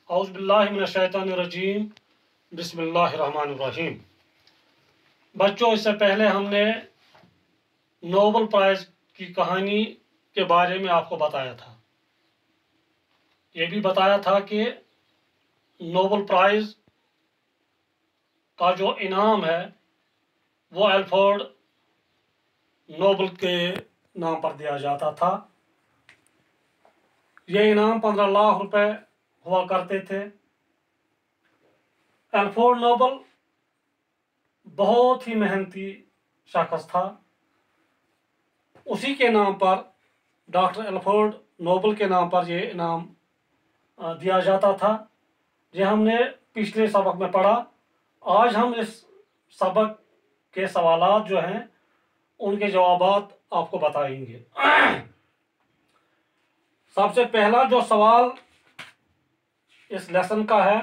औज़ु बिल्लाहि मिनश्शैतानिर्रजीम बिस्मिल्लाहिर्रहमानिर्रहीम। बच्चों, इससे पहले हमने नोबेल प्राइज़ की कहानी के बारे में आपको बताया था। ये भी बताया था कि नोबेल प्राइज़ का जो इनाम है वो अल्फ्रेड नोबेल के नाम पर दिया जाता था। ये इनाम 15 लाख रुपए हुआ करते थे। अल्फ्रेड नोबेल बहुत ही मेहनती शख्स था। उसी के नाम पर, डॉक्टर अल्फ्रेड नोबेल के नाम पर ये इनाम दिया जाता था। ये हमने पिछले सबक में पढ़ा। आज हम इस सबक के सवालात जो हैं उनके जवाबात आपको बताएंगे। सबसे पहला जो सवाल इस लेसन का है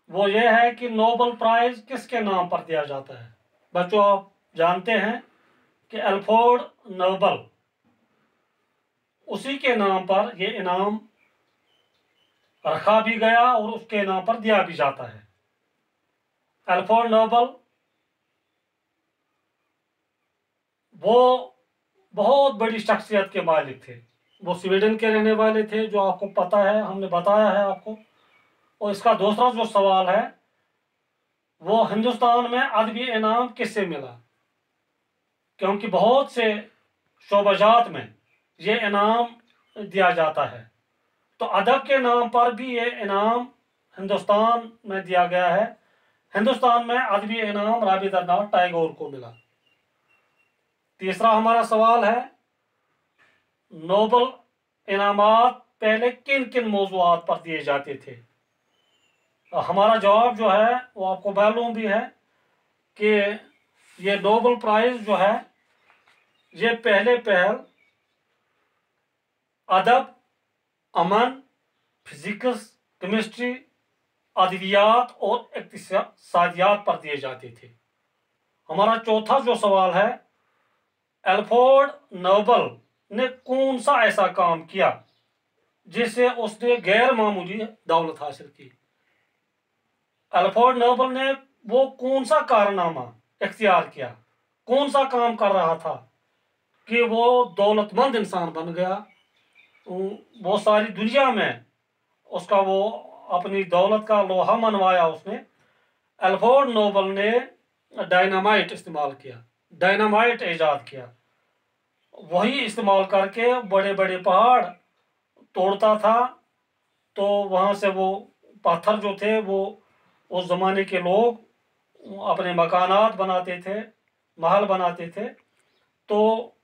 वो ये है कि नोबेल प्राइज़ किसके नाम पर दिया जाता है। बच्चों, आप जानते हैं कि अल्फ्रेड नोबेल, उसी के नाम पर यह इनाम रखा भी गया और उसके नाम पर दिया भी जाता है। अल्फ्रेड नोबेल वो बहुत बड़ी शख्सियत के मालिक थे। वो स्वीडन के रहने वाले थे, जो आपको पता है, हमने बताया है आपको। और इसका दूसरा जो सवाल है वो हिंदुस्तान में अदबी इनाम किससे मिला, क्योंकि बहुत से शोबाजात में ये इनाम दिया जाता है। तो अदब के नाम पर भी ये इनाम हिंदुस्तान में दिया गया है। हिंदुस्तान में अदबी इनाम रवींद्रनाथ टैगोर को मिला। तीसरा हमारा सवाल है, नोबेल इनामात पहले किन किन मौज़ूआत पर दिए जाते थे। हमारा जवाब जो है वो आपको मालूम भी है कि ये नोबेल प्राइज़ जो है ये पहले अदब, अमन, फिजिक्स, केमिस्ट्री, अदवियात और इक़्तिसादियात पर दिए जाते थे। हमारा चौथा जो सवाल है, अल्फ्रेड नोबेल ने कौन सा ऐसा काम किया जिससे उसने गैर मामूली दौलत हासिल की। अल्फ्रेड नोबेल ने वो कौन सा कारनामा इख्तियार किया, कौन सा काम कर रहा था कि वो दौलतमंद इंसान बन गया। वो सारी दुनिया में उसका वो अपनी दौलत का लोहा मनवाया उसने। अल्फ्रेड नोबेल ने डायनामाइट इस्तेमाल किया, डायनामाइट ईजाद किया। वही इस्तेमाल करके बड़े बड़े पहाड़ तोड़ता था, तो वहाँ से वो पत्थर जो थे वो उस ज़माने के लोग अपने मकानात बनाते थे, महल बनाते थे। तो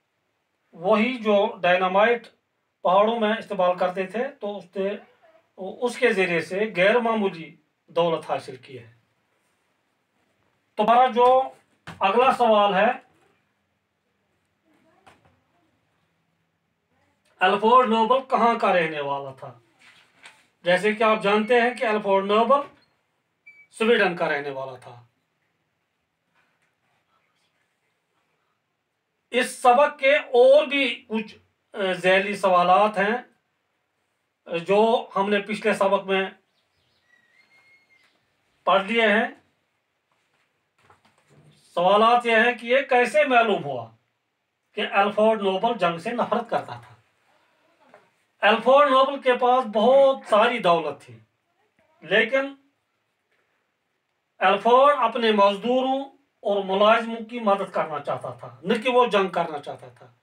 वही जो डायनामाइट पहाड़ों में इस्तेमाल करते थे, तो उसके ज़रिए से गैर मामूली दौलत हासिल की है। तो हमारा जो अगला सवाल है, अल्फ्रेड नोबेल कहाँ का रहने वाला था। जैसे कि आप जानते हैं कि अल्फ्रेड नोबेल स्वीडन का रहने वाला था। इस सबक के और भी कुछ ज़ैली सवालात हैं जो हमने पिछले सबक में पढ़ लिए हैं। सवालात यह है कि ये कैसे मालूम हुआ कि अल्फ्रेड नोबेल जंग से नफरत करता था। अल्फ्रेड नोबेल के पास बहुत सारी दौलत थी, लेकिन अल्फ्रेड अपने मजदूरों और मुलाजिमों की मदद करना चाहता था, न कि वो जंग करना चाहता था।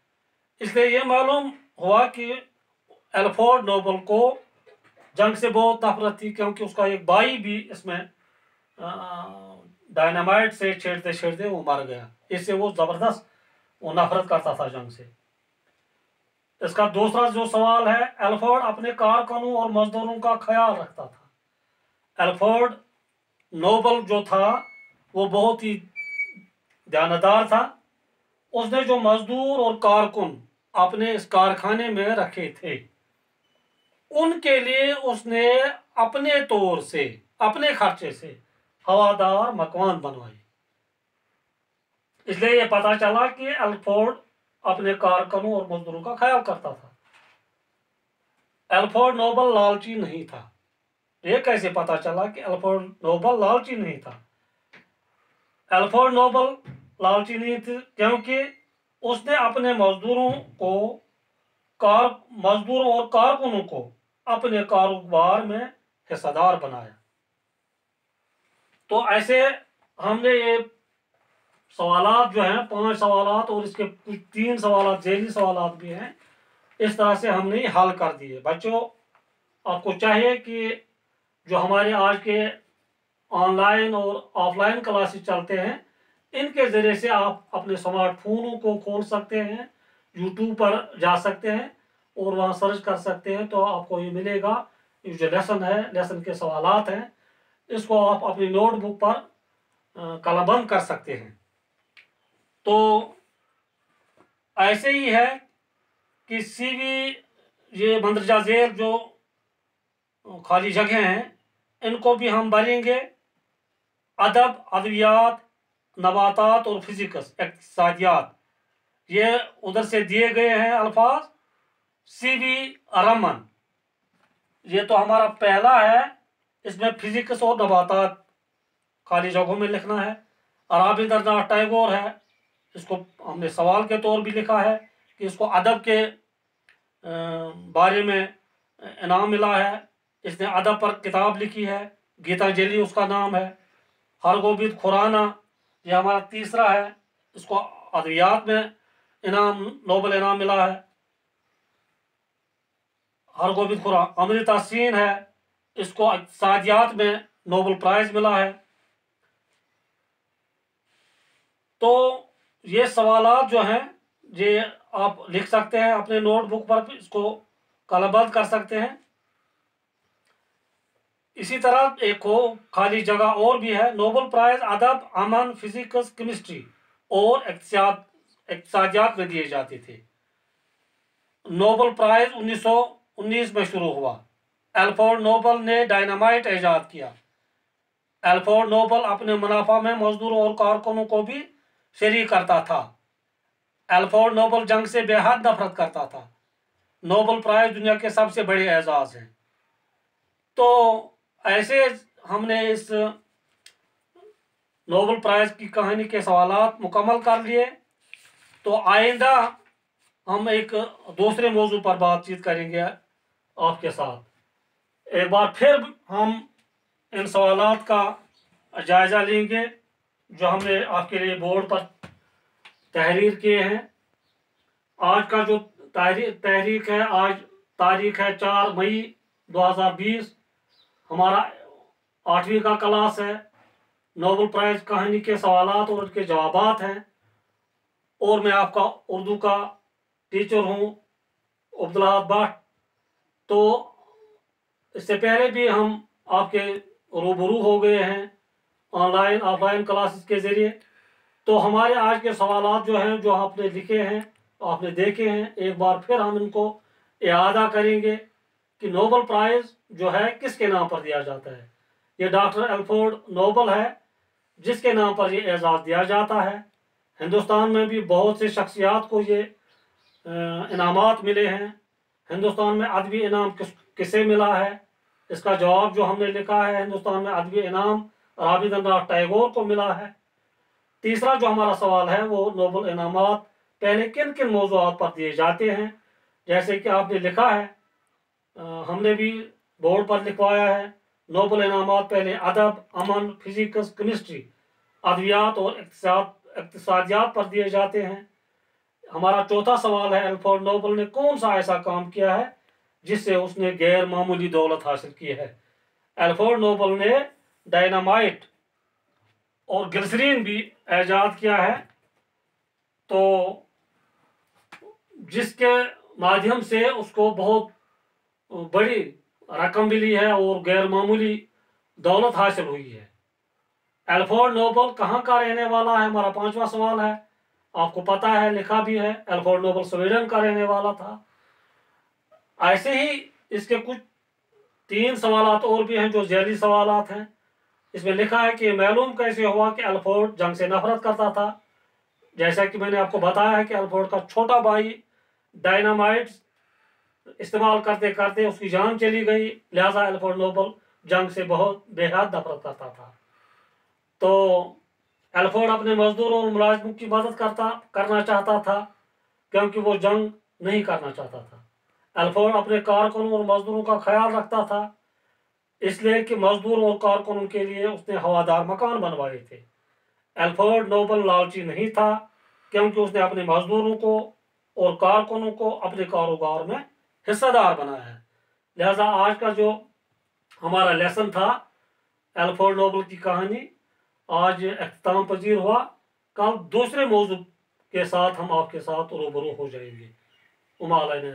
इसलिए ये मालूम हुआ कि अल्फ्रेड नोबेल को जंग से बहुत नफरत थी, क्योंकि उसका एक भाई भी इसमें डायनामाइट से छेड़ते छेड़ते वो मर गया। इससे वो ज़बरदस्त वो नफरत करता था जंग से। इसका दूसरा जो सवाल है, अल्फ्रेड अपने कारकुनों और मजदूरों का ख्याल रखता था। अल्फ्रेड नोबेल जो था वो बहुत ही ध्यानदार था। उसने जो मजदूर और कारकुन अपने इस कारखाने में रखे थे, उनके लिए उसने अपने तौर से, अपने खर्चे से हवादार मकान बनवाए। इसलिए यह पता चला कि अल्फ्रेड अपने कारकुनों और मजदूरों का ख्याल करता था। अल्फ्रेड नोबेल लालची नहीं था। ये कैसे पता चला कि अल्फ्रेड नोबल लालची नहीं था? अल्फ्रेड नोबल लालची नहीं थे क्योंकि उसने अपने मजदूरों और कारकुनों को अपने कारोबार में हिस्सेदार बनाया। तो ऐसे हमने ये सवालात जो हैं, 5 सवालात और इसके कुछ 3 सवालात ज़ेली सवालात भी हैं, इस तरह से हमने हल कर दिए। बच्चों, आपको चाहिए कि जो हमारे आज के ऑनलाइन और ऑफलाइन क्लासेस चलते हैं, इनके ज़रिए से आप अपने स्मार्टफोनों को खोल सकते हैं, यूट्यूब पर जा सकते हैं और वहाँ सर्च कर सकते हैं, तो आपको ये मिलेगा। ये जो लेसन है, लेसन के सवालात हैं, इसको आप अपनी नोटबुक पर कलमबंद कर सकते हैं। तो ऐसे ही है कि सीवी, ये मंदरजा ज़ेल जो खाली जगह हैं, इनको भी हम भरेंगे। अदब, अद्वियात, नबातात और फिजिक्स, इक्तिसादियात, ये उधर से दिए गए हैं अल्फाज। सीवी रमन, ये तो हमारा पहला है, इसमें फिजिक्स और नबातात खाली जगहों में लिखना है। रवींद्रनाथ टैगोर है, इसको हमने सवाल के तौर भी लिखा है कि इसको अदब के बारे में इनाम मिला है, इसने अदब पर किताब लिखी है, गीतांजलि उसका नाम है। हरगोबिंद खुराना, ये हमारा तीसरा है, इसको अद्वियात में इनाम, नोबल इनाम मिला है। हरगोबिंद खुराना। अमृता सेन है, इसको इक्तिसादियात में नोबल प्राइज मिला है। तो ये सवालात जो हैं, ये आप लिख सकते हैं अपने नोटबुक पर, इसको कलमबंद कर सकते हैं। इसी तरह एक हो खाली जगह और भी है। नोबल प्राइज अदब, अमन, फिजिक्स, केमिस्ट्री और इक्तिसादियात में दिए जाते थे। नोबल प्राइज 1919 में शुरू हुआ। अल्फ्रेड नोबल ने डायनामाइट ईजाद किया। अल्फ्रेड नोबल अपने मुनाफा में मजदूरों और कारकुनों को भी शरीक करता था। अल्फ्रेड नोबल जंग से बेहद नफरत करता था। नोबल प्राइज दुनिया के सबसे बड़े एजाज हैं। तो ऐसे हमने इस नोबल प्राइज की कहानी के सवालात मुकम्मल कर लिए। तो आइंदा हम एक दूसरे मौजू पर बातचीत करेंगे आपके साथ। एक बार फिर हम इन सवालात का जायज़ा लेंगे जो हमने आपके लिए बोर्ड पर तहरीर किए हैं। आज का जो तहरीक है, आज तारीख है 4 मई 2020। हमारा 8वीं का क्लास है। नोबल प्राइज कहानी के सवालात और उनके जवाबात हैं। और मैं आपका उर्दू का टीचर हूँ, अब्दुल्लाह भट्ट। तो इससे पहले भी हम आपके रूबरू हो गए हैं ऑनलाइन ऑफलाइन क्लासेस के ज़रिए। तो हमारे आज के सवालात जो हैं, जो आपने लिखे हैं, आपने देखे हैं, एक बार फिर हम इनको इआदा करेंगे कि नोबल प्राइज़ जो है किसके नाम पर दिया जाता है। ये डॉक्टर अल्फ्रेड नोबल है जिसके नाम पर ये एजाज़ दिया जाता है। हिंदुस्तान में भी बहुत से शख्सियात को ये इनामात मिले हैं। हिंदुस्तान में अदबी इनाम किसे मिला है, इसका जवाब जो हमने लिखा है, हिंदुस्तान में अदबी इनाम रवींद्रनाथ टैगोर को मिला है। तीसरा जो हमारा सवाल है वो नोबल इनामात पहले किन किन मौज़ूआत पर दिए जाते हैं। जैसे कि आपने लिखा है, हमने भी बोर्ड पर लिखवाया है, नोबल इनामात पहले अदब, अमन, फिजिक्स, केमिस्ट्री, अद्वियात और इक्तिसादियात पर दिए जाते हैं। हमारा चौथा सवाल है, अल्फ्रेड नोबल ने कौन सा ऐसा काम किया है जिससे उसने गैर मामूली दौलत हासिल की है। अल्फ्रेड नोबल ने डायनामाइट और ग्लिसरीन भी ईजाद किया है, तो जिसके माध्यम से उसको बहुत बड़ी रकम मिली है और गैर मामूली दौलत हासिल हुई है। अल्फ्रेड नोबल कहाँ का रहने वाला है, हमारा 5वां सवाल है। आपको पता है, लिखा भी है, अल्फ्रेड नोबल स्वीडन का रहने वाला था। ऐसे ही इसके कुछ 3 सवालात और भी हैं जो ज़ैली सवालात हैं। इसमें लिखा है कि मालूम कैसे हुआ कि अल्फ्रेड जंग से नफरत करता था। जैसा कि मैंने आपको बताया है कि अल्फ्रेड का छोटा भाई डायनामाइट इस्तेमाल करते करते उसकी जान चली गई, लिहाजा अल्फ्रेड नोबल जंग से बहुत बेहद नफरत करता था। तो एल्फोर्ड अपने मजदूरों और मुलाजिमों की मदद करना चाहता था, क्योंकि वो जंग नहीं करना चाहता था। एल्फोर्ड अपने कारकुनों और मजदूरों का ख्याल रखता था, इसलिए कि मजदूर और कारकुनों के लिए उसने हवादार मकान बनवाए थे। एल्फोर्ड नोबल लालची नहीं था, क्योंकि उसने अपने मजदूरों को और कारकुनों को अपने कारोबार में हिस्सेदार बनाया है। लिहाजा आज का जो हमारा लेसन था एल्फोर्ड नोबल की कहानी, आज अख्ताम पजीर हुआ। कल दूसरे मौजू के साथ हम आपके साथ रूबरू हो जाएंगे। उमा अलैना